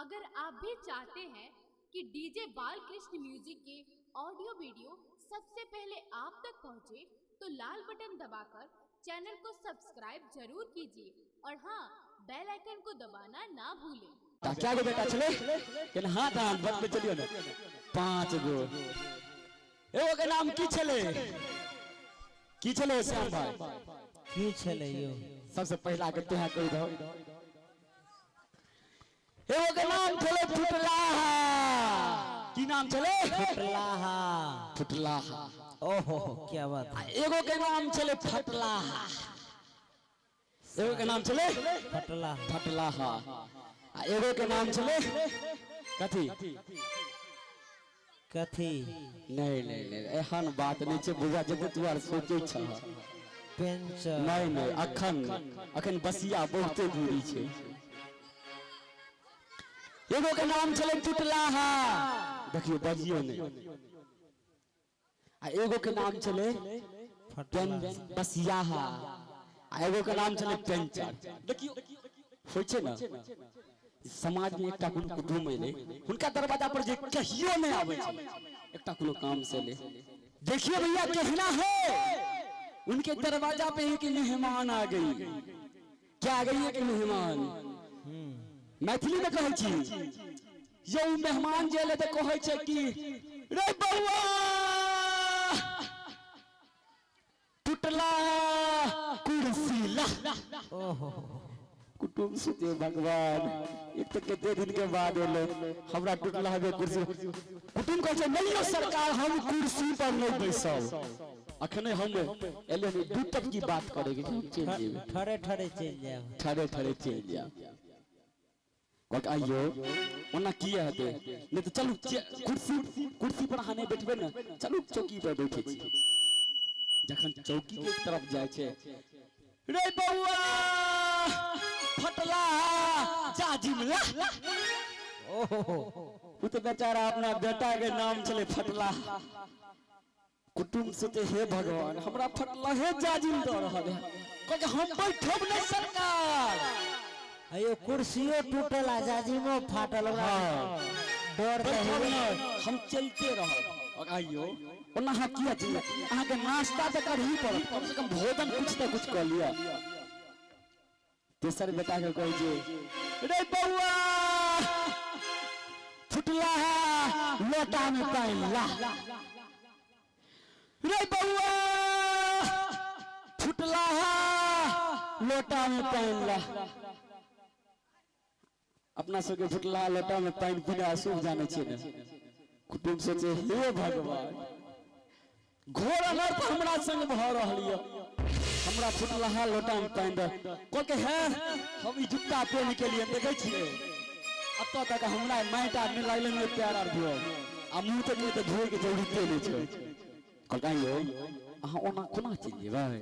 अगर आप भी चाहते हैं कि डीजे बालकृष्ण म्यूजिक के ऑडियो वीडियो सबसे पहले आप तक पहुंचे, तो लाल बटन दबाकर चैनल को सब्सक्राइब जरूर कीजिए और हाँ, बेल आइकन को दबाना ना भूलें। क्या गो बेटा चले केन हाथ हाथ बत पे चलियो ना 5 गो एगो के नाम की छले श्याम भाई की छले यो सबसे पहला के तोहा कह दो एगो के नाम छले फुटलाहा की नाम छले फुटलाहा ओहो क्या बात है। एगो के नाम छले फटलाहा एगो के नाम छले फटलाहा एगो के नाम छले कथी कथी नहीं एहन बात नहीं छे बुझा जते तू आर सोचे छ पेंचर नहीं अखन बसिया बहुते दूरी छे एगो के नाम छले फुटलाहा देखियो बजियो नहीं आ एगो के नाम छले बसियाहा आ एगो के नाम छले पेंचर देखियो होय छे ना समाज में एकटा कोनो कुटुंब एले उनका दरवाजा पर जे कहियो नहीं आवे छे एकटा कोनो काम से ले देखिए भैया कहना है उनके दरवाजा पे एक मेहमान आ गई क्या आ गई एक मेहमान मैथिली में कहै छी यो मेहमान जे ले त कहै छै कि रे बउआ टूटला कुर्सी ला ओहो कुटुंब सुते भगवान एक तो कितने दिन के बाद एले हमरा टूटला है कुर्सी कुटुंब कह छै नहीं सरकार हम कुर्सी पर नहीं बैसब अखने हम एले दू तक की बात करेंगे चल जेबे ठरे चल जाओ ठरे चल जाओ कह आइयो ओना किए हते नहीं तो चलू कुर्सी पर हाने बैठबे ना चलू चौकी पर बैठे छी जखन चौकी के तरफ जाय छै रे बउआ फटला जाजिमला ओहो वो तो बेचारा अपना बेटा के नाम चले फटला कुटुंब सोचे हे भगवान हमरा फटला हे जाजिम दे रहल है कह हम बैठब नहीं सरकार अयो कुर्सियो टूटल आ जाजिमो फाटल डर हम चलते रहब आइयो ओना हां किया छी अहाँ के नाश्ता त करही पड़त कम से कम भोजन कुछ तो कुछ कर लिया तेसर बेटा के कहे जे रे बउआ फुटला लोटा में पानी ला रे बउआ फुटला लोटा में पानी ला अपना सबके फुटला लोटा में पानी पीना अशुभ जाने छे ना कुटुंब सोचे हे भगवान घोर अनर्थ हमरा संग भ रहल य हमरा फुटला लोटा में पानी दे को के है हम ई जूता पहन के लिए देखे छिए अत तक हमरा माइटा में लागले में प्यार आर दियो आ मुंह तक में तो धोए के जरूरते नहीं छै कहलियो अहाँ ओना कोना चल जेबै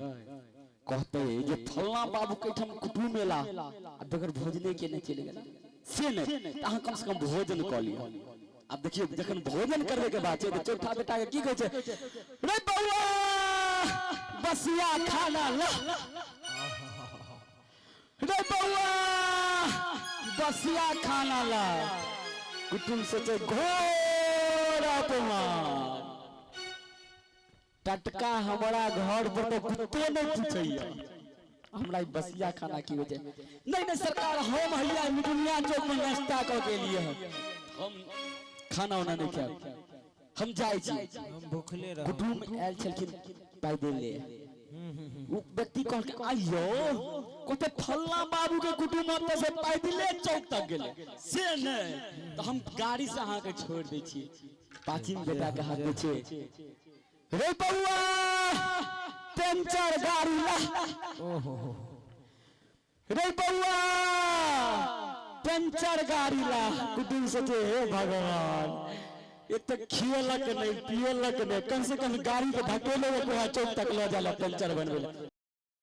कहते जे फलना बाबू के ठम कुटुंब मेला आ बगैर भोजने के नहीं चले गेला से नहीं अहाँ कम से कम भोजन कर लियो अब देखिए जखन भोजन करबे के बात है तो चौथा बेटा के की कहै छै रे बउआ बसिया खाना ला रे बउआ बसिया खाना ला कुटुंब सोचे घोर अपमान टटका हमारा घर पर तो कुत्ते नहीं पूछैया हमरा बसिया खाना की होते नहीं सरकार हम हैया दुनिया चौक में नाश्ता कर के लिए हम खाना वाना नहीं खाए हम जाय छी हम भूखले रह कुटुंब आयल छलखिन पाई दे ले वो व्यक्ति कहल के आइयो कोते फल्ला बाबू के कुटुंब त से पाई दिले चौक तक गेले से नहीं तो हम गाड़ी से अहाँ के छोड़ दै छी पाचिम बेटा के हाथ में छे रे बउआ पेंचर गाड़ी ला ओहो रे बउआ पेंचर गाड़ी ला कुटुंब सोचे हे भगवान एक तो खियलक नहीं पियलक नहीं कम से कम गाड़ी के धकेले को चौक तक ले जाला पेंचर बनवे